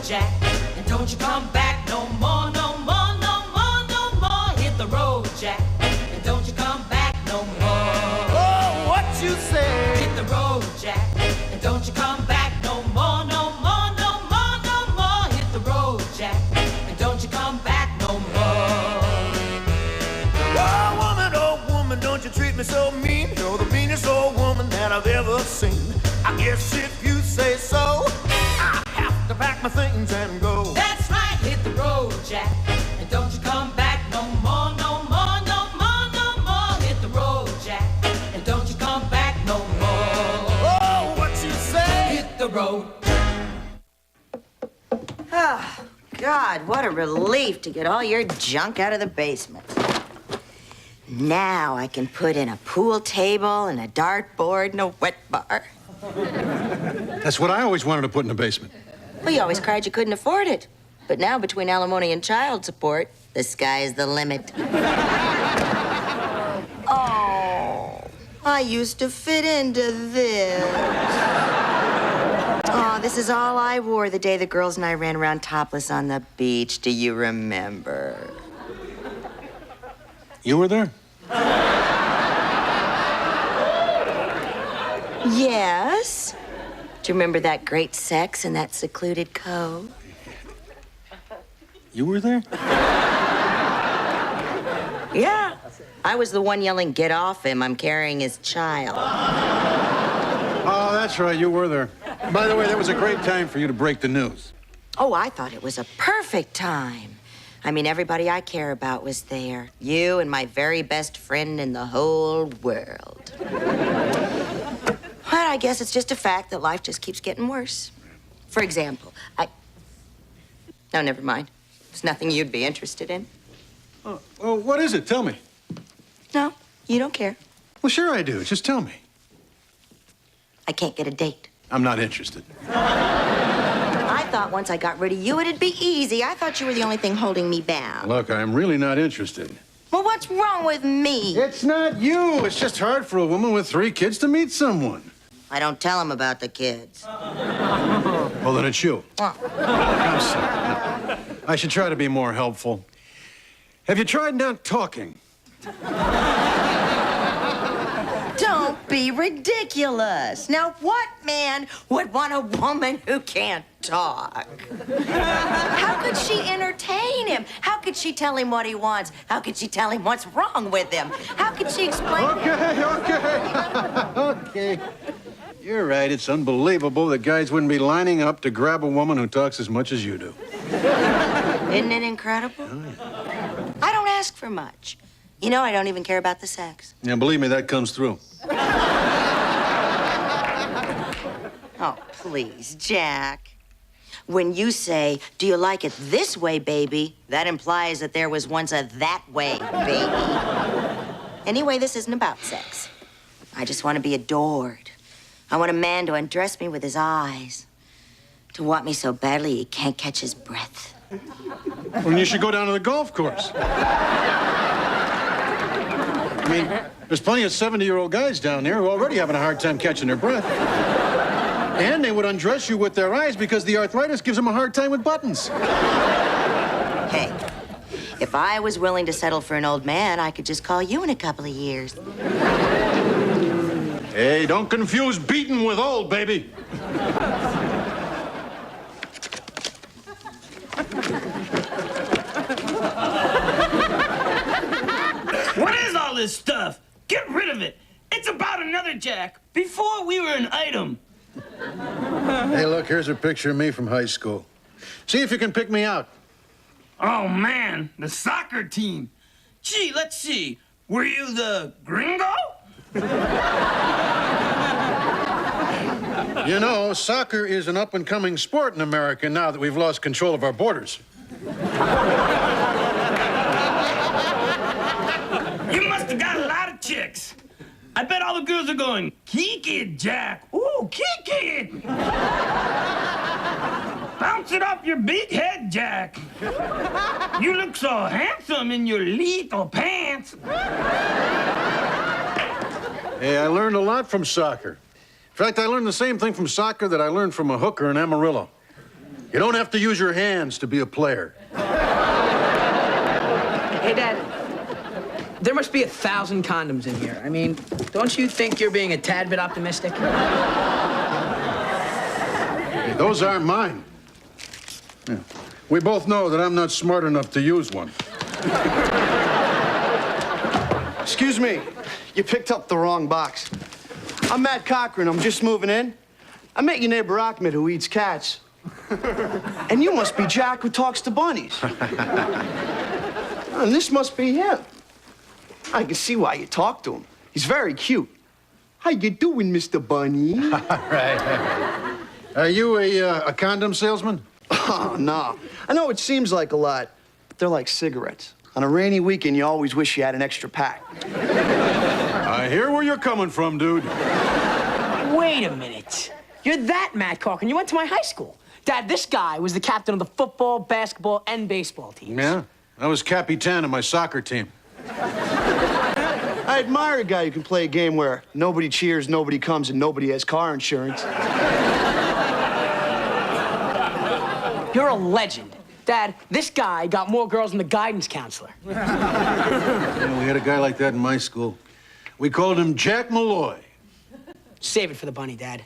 Jack, and don't you come back no more, no more, no more, no more. Hit the road, Jack, and don't you come back no more. Oh, what you say? Hit the road, Jack, and don't you come back no more, no more, no more, no more. Hit the road, Jack, and don't you come back no more. Oh, woman, don't you treat me so mean. You're the meanest old woman that I've ever seen. I guess if you say so, I have to pack my things and go. That's right, hit the road, Jack, and don't you come back no more, no more, no more, no more. Hit the road, Jack, and don't you come back no more. Oh, what you say? Hit the road. Oh, God, what a relief to get all your junk out of the basement. Now I can put in a pool table and a dartboard and a wet bar. That's what I always wanted to put in the basement. Well, you always cried you couldn't afford it. But now, between alimony and child support, the sky's the limit. Oh, I used to fit into this. Oh, this is all I wore the day the girls and I ran around topless on the beach. Do you remember? You were there? Yes. Do you remember that great sex in that secluded cove? You were there? Yeah. I was the one yelling, "Get off him, I'm carrying his child." Oh, that's right, you were there. By the way, that was a great time for you to break the news. Oh, I thought it was a perfect time. I mean, everybody I care about was there. You and my very best friend in the whole world. But I guess it's just a fact that life just keeps getting worse. For example, No, never mind. It's nothing you'd be interested in. Oh, well, what is it? Tell me. No, you don't care. Well, sure I do. Just tell me. I can't get a date. I'm not interested. I thought once I got rid of you, it'd be easy. I thought you were the only thing holding me bound. Look, I'm really not interested. Well, what's wrong with me? It's not you. It's just hard for a woman with 3 kids to meet someone. I don't tell him about the kids. Well, then it's you. Oh. I'm sorry. I should try to be more helpful. Have you tried not talking? Don't be ridiculous. Now, what man would want a woman who can't talk? How could she entertain him? How could she tell him what he wants? How could she tell him what's wrong with him? How could she explain... Okay. You're right. It's unbelievable that guys wouldn't be lining up to grab a woman who talks as much as you do. Isn't it incredible? Oh, yeah. I don't ask for much. You know, I don't even care about the sex. Yeah, believe me, that comes through. Oh, please, Jack. When you say, "Do you like it this way, baby?" that implies that there was once a that way, baby. Anyway, this isn't about sex. I just want to be adored. I want a man to undress me with his eyes, to want me so badly he can't catch his breath. Well, you should go down to the golf course. I mean, there's plenty of 70-year-old guys down there who are already having a hard time catching their breath. And they would undress you with their eyes because the arthritis gives them a hard time with buttons. Hey, if I was willing to settle for an old man, I could just call you in a couple of years. Hey, don't confuse beaten with old, baby. What is all this stuff? Get rid of it. It's about another Jack. Before we were an item. Hey, look, here's a picture of me from high school. See if you can pick me out. Oh, man, the soccer team. Gee, let's see. Were you the gringo? You know, soccer is an up-and-coming sport in America now that we've lost control of our borders. You must have got a lot of chicks. I bet all the girls are going, "Kick it, Jack. Ooh, kick it." Bounce it off your big head, Jack. You look so handsome in your little pants. Hey, I learned a lot from soccer. In fact, I learned the same thing from soccer that I learned from a hooker in Amarillo. You don't have to use your hands to be a player. Hey, Dad. There must be 1,000 condoms in here. I mean, don't you think you're being a tad bit optimistic? Hey, those aren't mine. Yeah. We both know that I'm not smart enough to use one. Excuse me, you picked up the wrong box. I'm Matt Cochran, I'm just moving in. I met your neighbor Ahmed who eats cats. And you must be Jack who talks to bunnies. And this must be him. I can see why you talk to him. He's very cute. How you doing, Mr. Bunny? Right. Are you a condom salesman? Oh, no. I know it seems like a lot, but they're like cigarettes. On a rainy weekend, you always wish you had an extra pack. I hear where you're coming from, dude. Wait a minute. You're that Matt Cochran. You went to my high school. Dad, this guy was the captain of the football, basketball, and baseball teams. Yeah? I was Capitan of my soccer team. I admire a guy who can play a game where nobody cheers, nobody comes, and nobody has car insurance. You're a legend. Dad, this guy got more girls than the guidance counselor. Yeah, we had a guy like that in my school. We called him Jack Malloy. Save it for the bunny, Dad.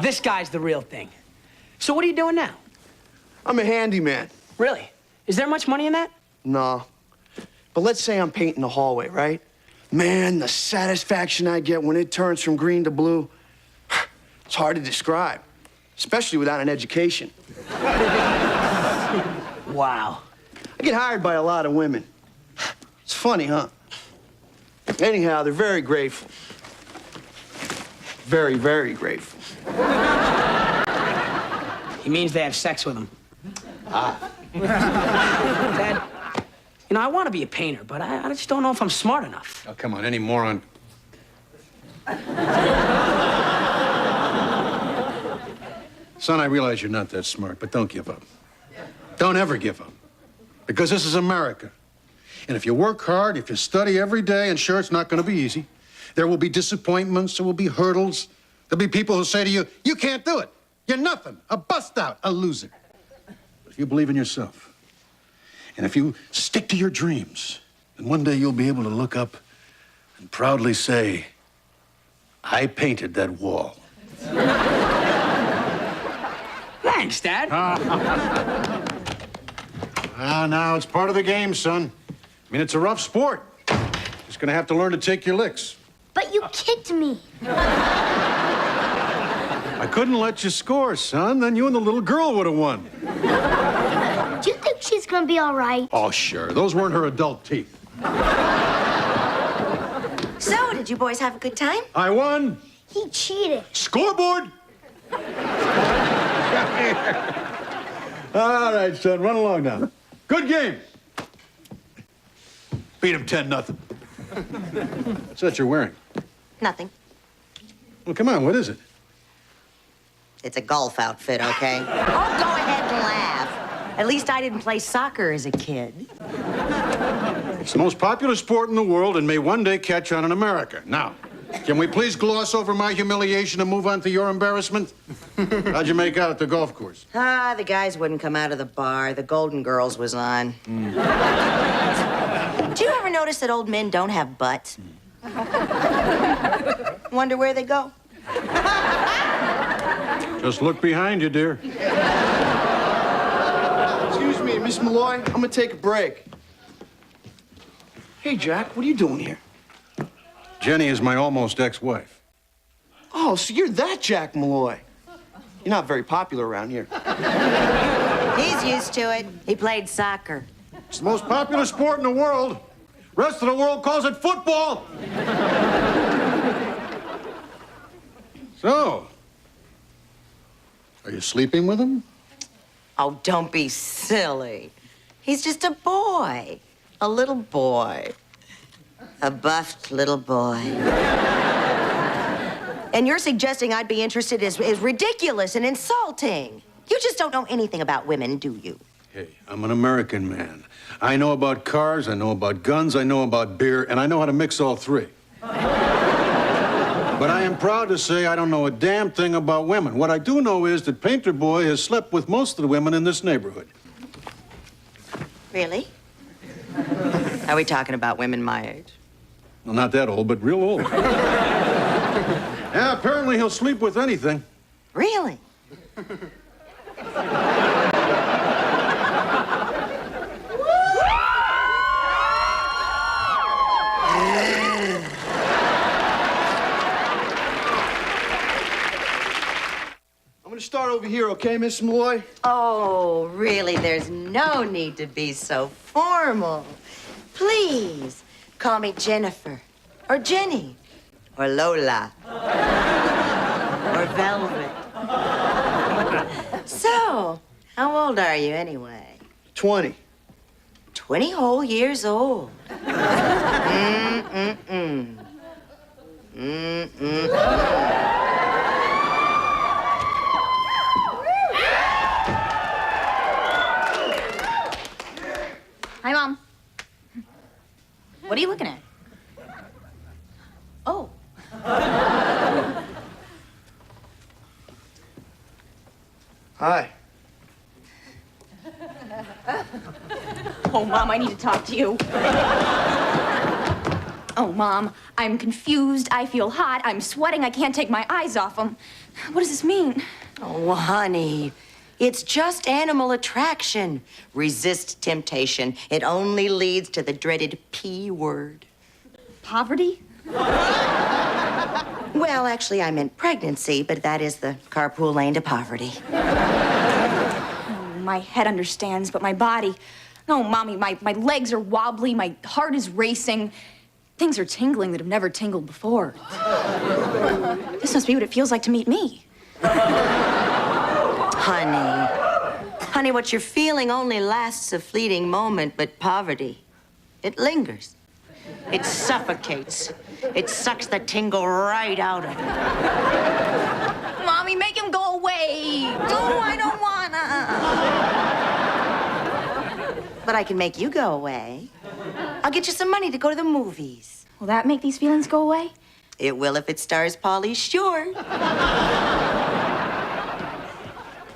This guy's the real thing. So what are you doing now? I'm a handyman. Really? Is there much money in that? No. But let's say I'm painting the hallway, right? Man, the satisfaction I get when it turns from green to blue, it's hard to describe, especially without an education. Wow. I get hired by a lot of women. It's funny, huh? Anyhow, they're very grateful. Very, very grateful. He means they have sex with him. Dad, you know, I want to be a painter, but I just don't know if I'm smart enough. Oh, come on, any moron. Son, I realize you're not that smart, but don't give up. Don't ever give up. Because this is America. And if you work hard, if you study every day, and sure, it's not going to be easy, there will be disappointments, there will be hurdles. There'll be people who say to you, you can't do it. You're nothing, a bust-out, a loser. But if you believe in yourself, and if you stick to your dreams, then one day you'll be able to look up and proudly say, I painted that wall. Thanks, Dad. Now, it's part of the game, son. I mean, it's a rough sport. Just gonna have to learn to take your licks. But you kicked me. I couldn't let you score, son. Then you and the little girl would have won. Do you think she's gonna be all right? Oh, sure. Those weren't her adult teeth. So, did you boys have a good time? I won. He cheated. Scoreboard! All right, son, run along now. Good game. Beat him 10-0. What's that you're wearing? Nothing. Well, come on, what is it? It's a golf outfit, okay? Oh, go ahead and laugh. At least I didn't play soccer as a kid. It's the most popular sport in the world and may one day catch on in America. Now, can we please gloss over my humiliation and move on to your embarrassment? How'd you make out at the golf course? The guys wouldn't come out of the bar. The Golden Girls was on. Do you ever notice that old men don't have butts? Wonder where they go? Just look behind you, dear. Excuse me, Miss Malloy, I'm gonna take a break. Hey, Jack, what are you doing here? Jenny is my almost ex-wife. Oh, so you're that Jack Malloy. You're not very popular around here. He's used to it. He played soccer. It's the most popular sport in the world. Rest of the world calls it football. So, are you sleeping with him? Oh, don't be silly. He's just a boy. A little boy. A buffed little boy. And you're suggesting I'd be interested is ridiculous and insulting. You just don't know anything about women, do you? Hey, I'm an American man. I know about cars, I know about guns, I know about beer, and I know how to mix all three. But I am proud to say I don't know a damn thing about women. What I do know is that Painter Boy has slept with most of the women in this neighborhood. Really? Are we talking about women my age? Well, not that old, but real old. Yeah, apparently he'll sleep with anything. Really? I'm gonna start over here, okay, Miss Malloy? Oh, really? There's no need to be so formal. Please, call me Jennifer, or Jenny, or Lola, or Velvet. So, how old are you anyway? 20. 20 whole years old. Hi, Mom. What are you looking at? Oh. Hi. Oh, Mom, I need to talk to you. Oh, Mom, I'm confused. I feel hot. I'm sweating. I can't take my eyes off them. What does this mean? Oh, honey, it's just animal attraction. Resist temptation. It only leads to the dreaded P word. Poverty? Well, actually, I meant pregnancy, but that is the carpool lane to poverty. My head understands, but my body... No, Mommy, my legs are wobbly. My heart is racing. Things are tingling that have never tingled before. This must be what it feels like to meet me. Honey, what you're feeling only lasts a fleeting moment, but poverty, it lingers. It suffocates. It sucks the tingle right out of you. Mommy, make him go away. No, I don't wanna. But I can make you go away. I'll get you some money to go to the movies. Will that make these feelings go away? It will if it stars Pauly Shore.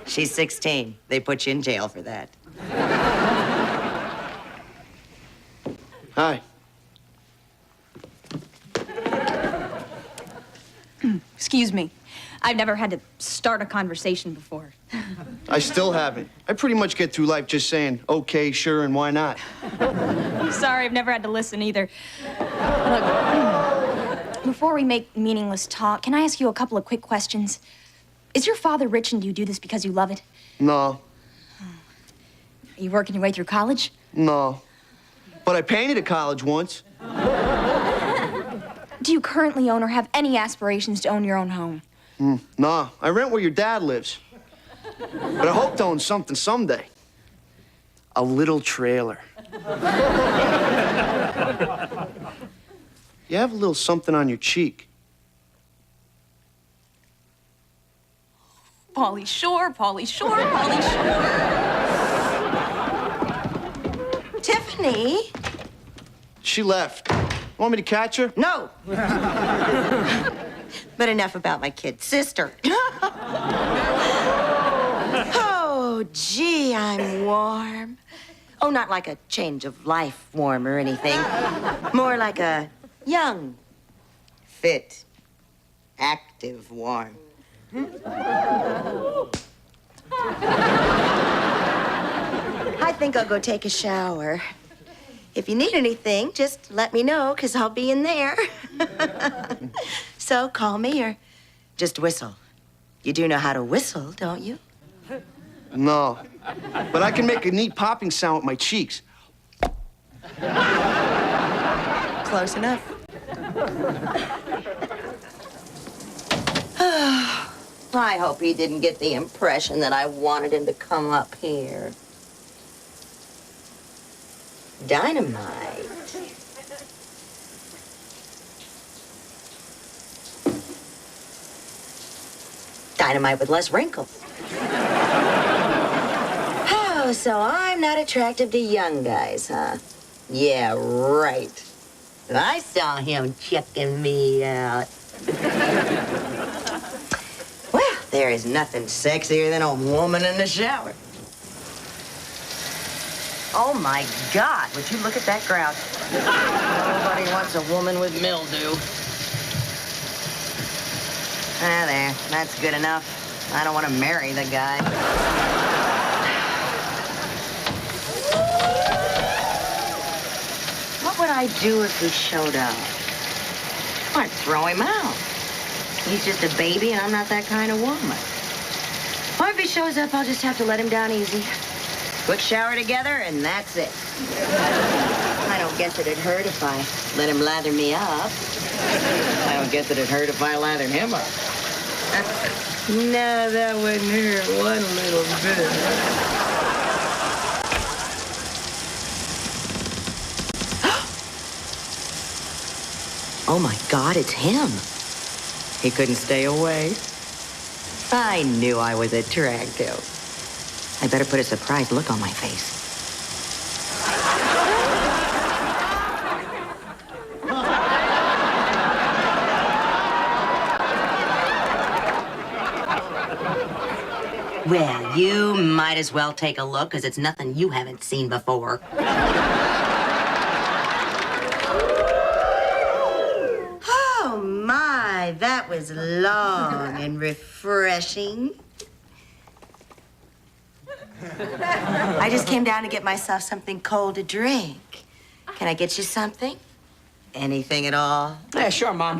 She's 16. They put you in jail for that. Hi. Excuse me. I've never had to start a conversation before. I still haven't. I pretty much get through life just saying, okay, sure, and why not? I'm sorry, I've never had to listen either. Look, before we make meaningless talk, can I ask you a couple of quick questions? Is your father rich and do you do this because you love it? No. Are you working your way through college? No. But I painted at college once. Do you currently own or have any aspirations to own your own home? Nah, I rent where your dad lives. But I hope to own something someday. A little trailer. You have a little something on your cheek. Pauly Shore, Pauly Shore, Pauly Shore. Tiffany? She left. Want me to catch her? No. But enough about my kid sister. Oh, gee, I'm warm. Oh, not like a change of life warm or anything. More like a young, fit, active warm. I think I'll go take a shower. If you need anything, just let me know, 'cause I'll be in there. So call me or just whistle. You do know how to whistle, don't you? No. But I can make a neat popping sound with my cheeks. Close enough. I hope he didn't get the impression that I wanted him to come up here. Dynamite. Dynamite with less wrinkles. Oh, so I'm not attractive to young guys, huh? Yeah, right. I saw him checking me out. Well, there is nothing sexier than a woman in the shower. Oh, my God, would you look at that grouch? Nobody wants a woman with mildew. Ah, there, that's good enough. I don't want to marry the guy. What would I do if he showed up? I'd throw him out. He's just a baby, and I'm not that kind of woman. Or if he shows up, I'll just have to let him down easy. Quick shower together, and that's it. I don't guess it'd hurt if I let him lather me up. I don't guess it'd hurt if I lathered him up. No, that wouldn't hurt one little bit. Oh, my God, it's him. He couldn't stay away. I knew I was attractive. I better put a surprised look on my face. Well, you might as well take a look, because it's nothing you haven't seen before. Oh, my, that was long and refreshing. I just came down to get myself something cold to drink. Can I get you something? Anything at all? Yeah, sure, Mom.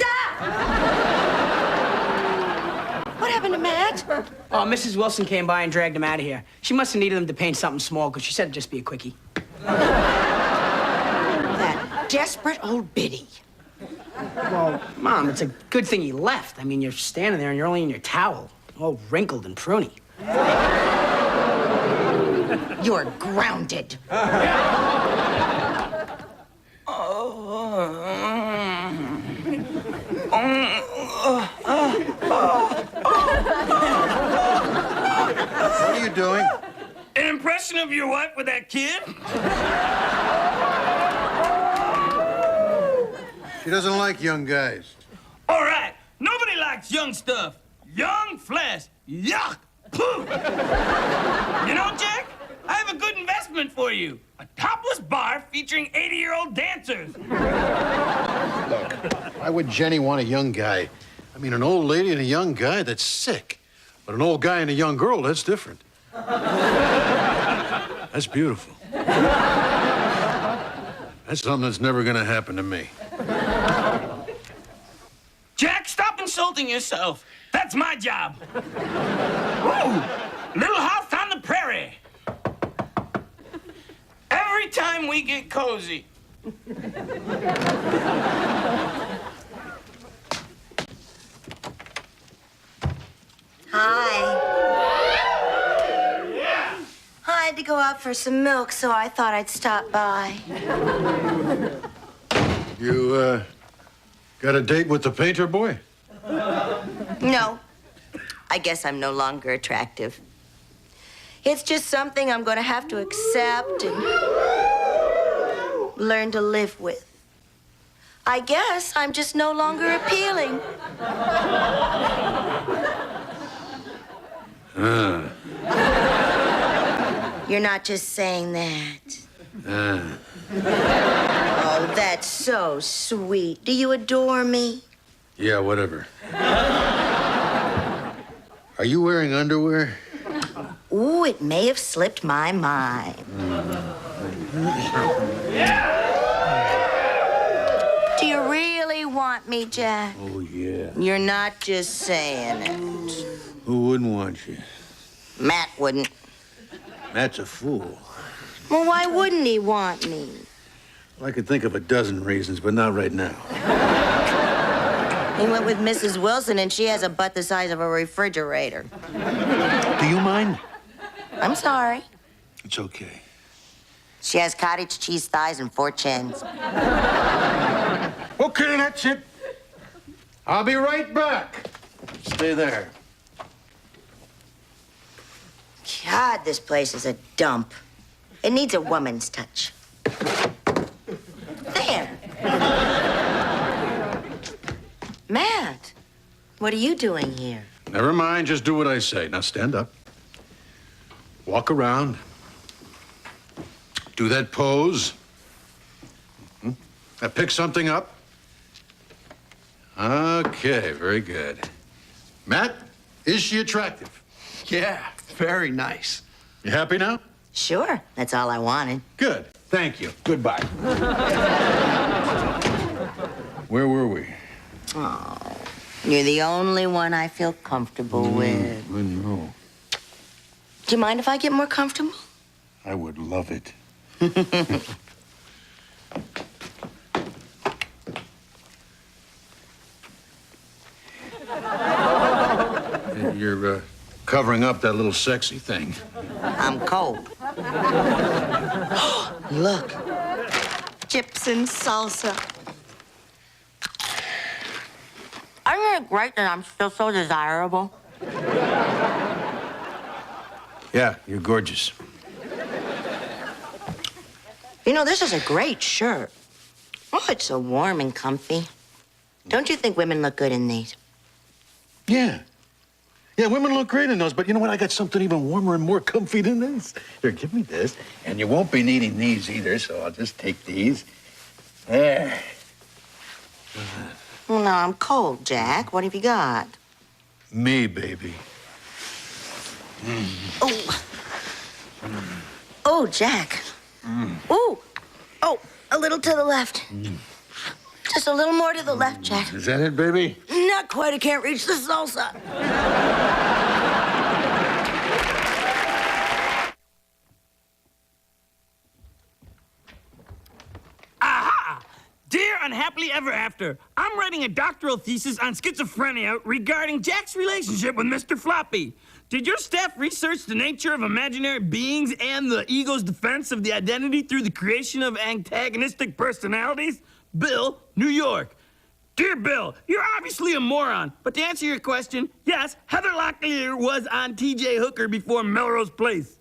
What happened to Matt? Oh, Mrs. Wilson came by and dragged him out of here. She must have needed him to paint something small, because she said it'd just be a quickie. That desperate old biddy. Well, Mom, it's a good thing he left. I mean, you're standing there and you're only in your towel, all wrinkled and pruny. You're grounded. What are you doing? An impression of your wife with that kid? She doesn't like young guys. All right, nobody likes young stuff. Young flesh. Yuck. Pooh. You know, Jack, I have a good investment for you. A topless bar featuring 80-year-old dancers. Look, why would Jenny want a young guy? I mean, an old lady and a young guy, that's sick. But an old guy and a young girl, that's different. That's beautiful. That's something that's never gonna happen to me. Jack, stop insulting yourself. That's my job. Ooh, little house on the prairie. Every time we get cozy. Hi. I had to go out for some milk, so I thought I'd stop by. You, got a date with the painter boy? No. I guess I'm no longer attractive. It's just something I'm going to have to accept and learn to live with. I guess I'm just no longer appealing. You're not just saying that. Oh, that's so sweet. Do you adore me? Yeah, whatever. Are you wearing underwear? Ooh, it may have slipped my mind. Do you really want me, Jack? Oh, yeah. You're not just saying it. Who wouldn't want you? Matt wouldn't. Matt's a fool. Well, why wouldn't he want me? Well, I could think of a dozen reasons, but not right now. He went with Mrs. Wilson, and she has a butt the size of a refrigerator. Do you mind? I'm sorry. It's okay. She has cottage cheese thighs and 4 chins. Okay, that's it. I'll be right back. Stay there. God, this place is a dump. It needs a woman's touch. There. Matt. What are you doing here? Never mind, just do what I say. Now stand up. Walk around. Do that pose. Now pick something up. Okay, very good. Matt, is she attractive? Yeah, very nice. You happy now? Sure, that's all I wanted. Good. Thank you. Goodbye. Where were we? Oh, you're the only one I feel comfortable with. I know. Do you mind if I get more comfortable? I would love it. You're covering up that little sexy thing. I'm cold. Look. Chips and salsa. Isn't it great that I'm still so desirable? Yeah, you're gorgeous. You know, this is a great shirt. Oh, it's so warm and comfy. Don't you think women look good in these? Yeah. Yeah, women look great in those, but you know what? I got something even warmer and more comfy than this. Here, give me this. And you won't be needing these either, so I'll just take these. There. Well, now I'm cold, Jack. What have you got? Me, baby. Oh. Oh, Jack. Ooh. Oh, a little to the left. Just a little more to the left, Jack. Is that it, baby? Not quite. I can't reach the salsa. Aha! Dear Unhappily Ever After, I'm writing a doctoral thesis on schizophrenia regarding Jack's relationship with Mr. Floppy. Did your staff research the nature of imaginary beings and the ego's defense of the identity through the creation of antagonistic personalities? Bill, New York. Dear Bill, you're obviously a moron, but to answer your question, yes, Heather Locklear was on T.J. Hooker before Melrose Place.